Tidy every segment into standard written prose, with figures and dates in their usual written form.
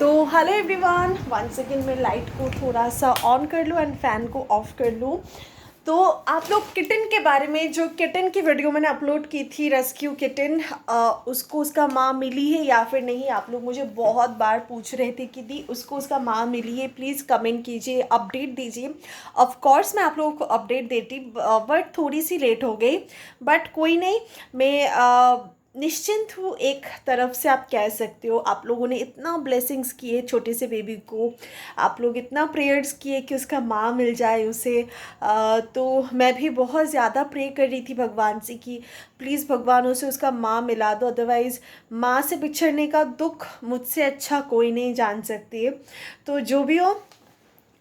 तो hello everyone, one second में light को थोड़ा सा ऑन कर लूँ एंड फ़ैन को ऑफ कर लूँ। तो आप लोग किटन के बारे में, जो किटन की वीडियो मैंने अपलोड की थी, रेस्क्यू किटन, उसको उसका माँ मिली है या फिर नहीं, आप लोग मुझे बहुत बार पूछ रहे थे कि दी उसको उसका माँ मिली है, प्लीज़ कमेंट कीजिए, अपडेट दीजिए। ऑफ कोर्स मैं आप लोगों को अपडेट देती, बट थोड़ी सी लेट हो गई, बट कोई नहीं। मैं निश्चिंत हूँ, एक तरफ से आप कह सकते हो। आप लोगों ने इतना ब्लेसिंग्स किए छोटे से बेबी को, आप लोग इतना प्रेयर्स किए कि उसका माँ मिल जाए उसे। तो मैं भी बहुत ज़्यादा प्रे कर रही थी भगवान से कि प्लीज़ भगवान उसे उसका माँ मिला दो, अदरवाइज़ माँ से बिछड़ने का दुख मुझसे अच्छा कोई नहीं जान सकती है। तो जो भी हो,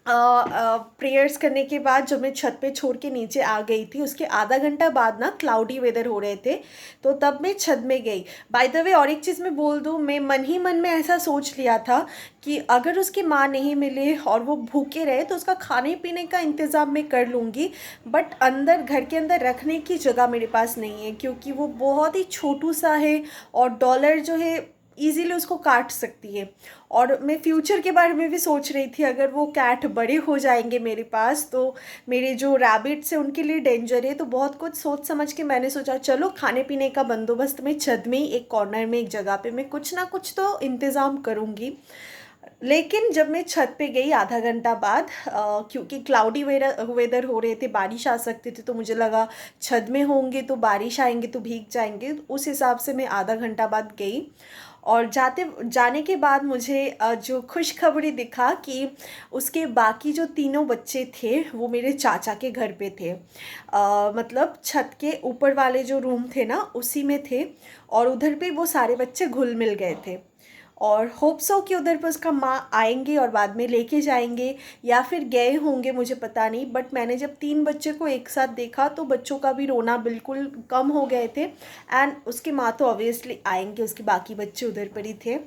प्रेयर्स करने के बाद जब मैं छत पे छोड़ के नीचे आ गई थी, उसके आधा घंटा बाद ना क्लाउडी वेदर हो रहे थे, तो तब मैं छत में गई। बाय द वे, और एक चीज़ मैं बोल दूँ, मैं मन ही मन में ऐसा सोच लिया था कि अगर उसकी माँ नहीं मिले और वो भूखे रहे तो उसका खाने पीने का इंतज़ाम मैं कर लूँगी, बट अंदर, घर के अंदर रखने की जगह मेरे पास नहीं है, क्योंकि वो बहुत ही छोटू सा है और डॉलर जो है ईज़िली उसको काट सकती है। और मैं फ्यूचर के बारे में भी सोच रही थी, अगर वो कैट बड़े हो जाएंगे मेरे पास तो मेरे जो रैबिट्स हैं उनके लिए डेंजर है। तो बहुत कुछ सोच समझ के मैंने सोचा चलो खाने पीने का बंदोबस्त मैं छत में ही एक कॉर्नर में, एक जगह पे मैं कुछ ना कुछ तो इंतज़ाम करूँगी। लेकिन जब मैं छत पे गई आधा घंटा बाद, क्योंकि क्लाउडी वेदर हो रहे थे, बारिश आ सकती थी, तो मुझे लगा छत में होंगे तो बारिश आएंगे तो भीग जाएंगे, उस हिसाब से मैं आधा घंटा बाद गई। और जाने के बाद मुझे जो खुशखबरी दिखा कि उसके बाकी जो तीनों बच्चे थे वो मेरे चाचा के घर पे थे। मतलब छत के ऊपर वाले जो रूम थे ना उसी में थे, और उधर पे वो सारे बच्चे घुल मिल गए थे। और होप सो कि उधर पर उसका माँ आएंगे और बाद में लेके जाएंगे, या फिर गए होंगे, मुझे पता नहीं। बट मैंने जब 3 बच्चे को एक साथ देखा तो बच्चों का भी रोना बिल्कुल कम हो गए थे, एंड उसकी माँ तो ऑब्वियसली आएंगे, उसके बाकी बच्चे उधर पर ही थे।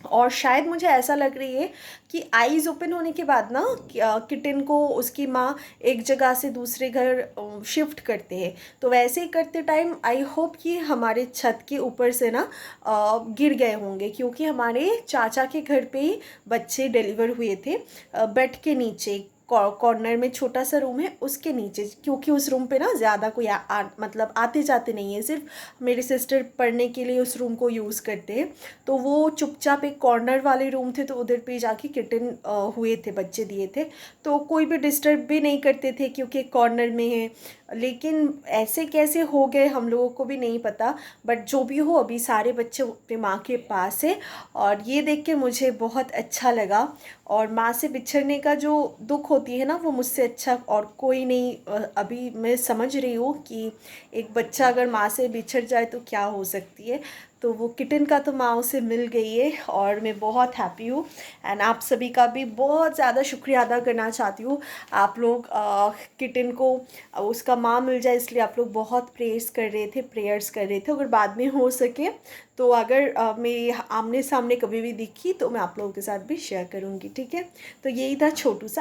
और शायद मुझे ऐसा लग रही है कि आईज़ ओपन होने के बाद ना किटन को उसकी माँ एक जगह से दूसरे घर शिफ्ट करते हैं, तो वैसे ही करते टाइम आई होप कि हमारे छत के ऊपर से ना गिर गए होंगे, क्योंकि हमारे चाचा के घर पे ही बच्चे डिलीवर हुए थे, बेड के नीचे कॉर्नर में छोटा सा रूम है उसके नीचे, क्योंकि उस रूम पे ना ज़्यादा कोई मतलब आते जाते नहीं है, सिर्फ मेरी सिस्टर पढ़ने के लिए उस रूम को यूज़ करते हैं। तो वो चुपचाप एक कॉर्नर वाले रूम थे, तो उधर पे जाके किटन हुए थे, बच्चे दिए थे। तो कोई भी डिस्टर्ब भी नहीं करते थे क्योंकि कॉर्नर में है। लेकिन ऐसे कैसे हो गए हम लोगों को भी नहीं पता, बट जो भी हो अभी सारे बच्चे अपने माँ के पास है, और ये देख के मुझे बहुत अच्छा लगा। और माँ से बिछड़ने का जो दुख होती है ना, वो मुझसे अच्छा और कोई नहीं। अभी मैं समझ रही हूँ कि एक बच्चा अगर माँ से बिछड़ जाए तो क्या हो सकती है। तो वो किटन का तो माँ उसे मिल गई है और मैं बहुत हैप्पी हूँ। एंड आप सभी का भी बहुत ज़्यादा शुक्रिया अदा करना चाहती हूँ। आप लोग किटन को उसका माँ मिल जाए इसलिए आप लोग बहुत प्रेयर्स कर रहे थे। अगर बाद में हो सके तो अगर मैं आमने सामने कभी भी दिखी तो मैं आप लोगों के साथ भी शेयर करूँगी, ठीक है। तो यही था छोटू सा